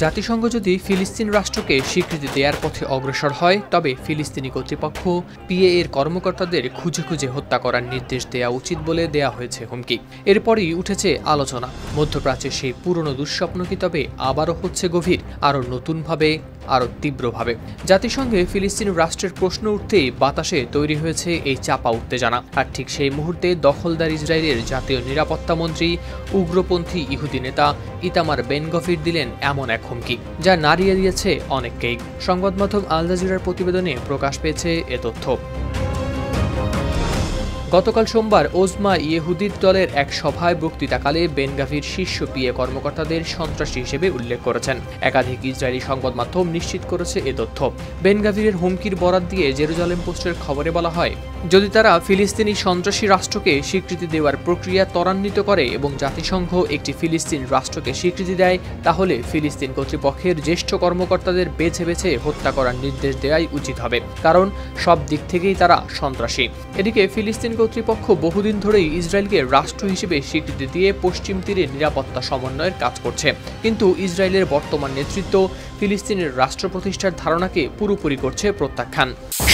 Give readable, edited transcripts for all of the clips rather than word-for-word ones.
জাতিসংঘ যদি ফিলিস্তিন রাষ্ট্রকে স্বীকৃতি দেওয়ার পথে অগ্রসর হয় তবে ফিলিস্তিনি কর্তৃপক্ষ পিএ এর কর্মকর্তাদের খুঁজে খুঁজে হত্যা করার নির্দেশ দেওয়া উচিত বলে দেয়া হয়েছে হুমকি। এরপরই উঠেছে আলোচনা, মধ্যপ্রাচ্যের সেই পুরনো দুঃস্বপ্ন কি তবে আবারও হচ্ছে গভীর, আরও নতুনভাবে, আরও তীব্রভাবে। জাতিসংঘে ফিলিস্তিন রাষ্ট্রের প্রশ্ন উঠতেই বাতাসে তৈরি হয়েছে এই চাপা উত্তেজনা। আর ঠিক সেই মুহূর্তে দখলদার ইসরায়েলের জাতীয় নিরাপত্তা মন্ত্রী উগ্রপন্থী ইহুদি নেতা ইতামার বেন গভির দিলেন এমন এক হুমকি যা নাড়িয়ে দিয়েছে অনেককেই। সংবাদ মাধ্যম আল জাজিরার প্রতিবেদনে প্রকাশ পেয়েছে এ তথ্য। গতকাল সোমবার ওজমা ইয়েহুদির দলের এক সভায় বক্তৃতাকালে বেন গাভির শীর্ষ পিএ কর্মকর্তাদের সন্ত্রাসী হিসেবে উল্লেখ করেছেন। একাধিক ইসরায়েলি সংবাদ মাধ্যম নিশ্চিত করেছে এ তথ্য। বেন গাভিরের হুমকির বরাত দিয়ে জেরুজালেম পোস্টের খবরে বলা হয়, যদি তারা ফিলিস্তিনি সন্ত্রাসী রাষ্ট্রকে স্বীকৃতি দেওয়ার প্রক্রিয়া ত্বরান্বিত করে এবং জাতিসংঘ একটি ফিলিস্তিন রাষ্ট্রকে স্বীকৃতি দেয়, তাহলে ফিলিস্তিন কর্তৃপক্ষের জ্যেষ্ঠ কর্মকর্তাদের বেছে বেছে হত্যা করার নির্দেশ দেওয়াই উচিত হবে, কারণ সব দিক থেকেই তারা সন্ত্রাসী। এদিকে ফিলিস্তিন কর্তৃপক্ষ বহুদিন ধরেই ইসরায়েলকে রাষ্ট্র হিসেবে স্বীকৃতি দিয়ে পশ্চিম তীরে নিরাপত্তা সমন্বয়ের কাজ করছে, কিন্তু ইসরায়েলের বর্তমান নেতৃত্ব ফিলিস্তিনের রাষ্ট্র প্রতিষ্ঠার ধারণাকে পুরোপুরি করছে প্রত্যাখ্যান।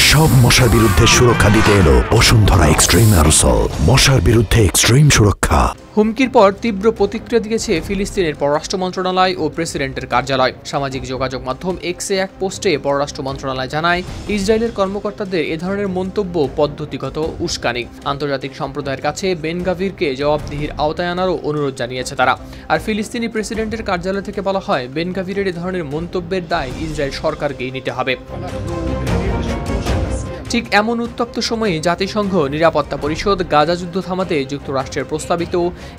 সব মশার বিরুদ্ধে সুরক্ষা দিতে এলো বসুন্ধরা এক্সট্রিম অ্যারোসল, মশার বিরুদ্ধে এক্সট্রিম সুরক্ষা। হুমকির পর তীব্র প্রতিক্রিয়া দিয়েছে ফিলিস্তিনের পররাষ্ট্র মন্ত্রণালয় ও প্রেসিডেন্টের কার্যালয়। সামাজিক যোগাযোগ মাধ্যম এক্সে এক পোস্টে পররাষ্ট্র মন্ত্রণালয় জানায়, ইসরায়েলের কর্মকর্তাদের এ ধরনের মন্তব্য পদ্ধতিগত উস্কানি। আন্তর্জাতিক সম্প্রদায়ের কাছে বেন গাভিরকে জবাবদিহির আওতায় আনারও অনুরোধ জানিয়েছে তারা। আর ফিলিস্তিনি প্রেসিডেন্টের কার্যালয় থেকে বলা হয়, বেন গাভিরের এ ধরনের মন্তব্যের দায় ইসরায়েল সরকারকেই নিতে হবে। ঠিক এমন উত্তপ্ত সময়ে জাতিসংঘ নিরাপত্তা পরিষদ গাজা যুদ্ধ থামাতে যুক্তরাষ্ট্রের প্রস্তাবিত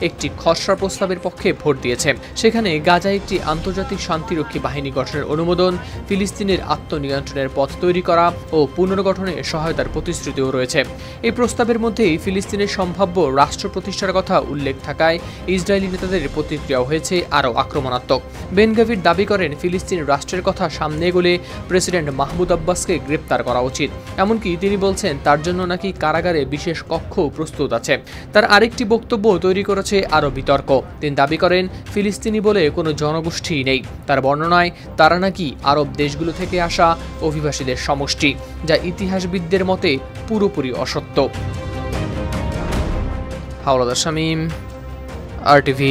একটি খসড়া প্রস্তাবের পক্ষে ভোট দিয়েছে। সেখানে গাজায় একটি আন্তর্জাতিক শান্তিরক্ষী বাহিনী গঠনের অনুমোদন, ফিলিস্তিনের আত্মনিয়ন্ত্রণের পথ তৈরি করা ও পুনর্গঠনে সহায়তার প্রতিশ্রুতিও রয়েছে। এই প্রস্তাবের মধ্যেই ফিলিস্তিনের সম্ভাব্য রাষ্ট্র প্রতিষ্ঠার কথা উল্লেখ থাকায় ইসরায়েলি নেতাদের প্রতিক্রিয়া হয়েছে আরও আক্রমণাত্মক। বেন গাভির দাবি করেন, ফিলিস্তিন রাষ্ট্রের কথা সামনে এগোলে প্রেসিডেন্ট মাহমুদ আব্বাসকে গ্রেপ্তার করা উচিত। এমনকি তিনি বলছেন, তার জন্য নাকি কারাগারে বিশেষ কক্ষ প্রস্তুত আছে। তার আরেকটি বক্তব্য তৈরি করেছে আরও বিতর্ক। তিনি দাবি করেন, ফিলিস্তিনি বলে কোনো জনগোষ্ঠী নেই। তার বর্ণনায় তারা নাকি আরব দেশগুলো থেকে আসা অভিবাসীদের সমষ্টি, যা ইতিহাসবিদদের মতে পুরোপুরি অসত্য। হাওলাদার শামীম, RTV।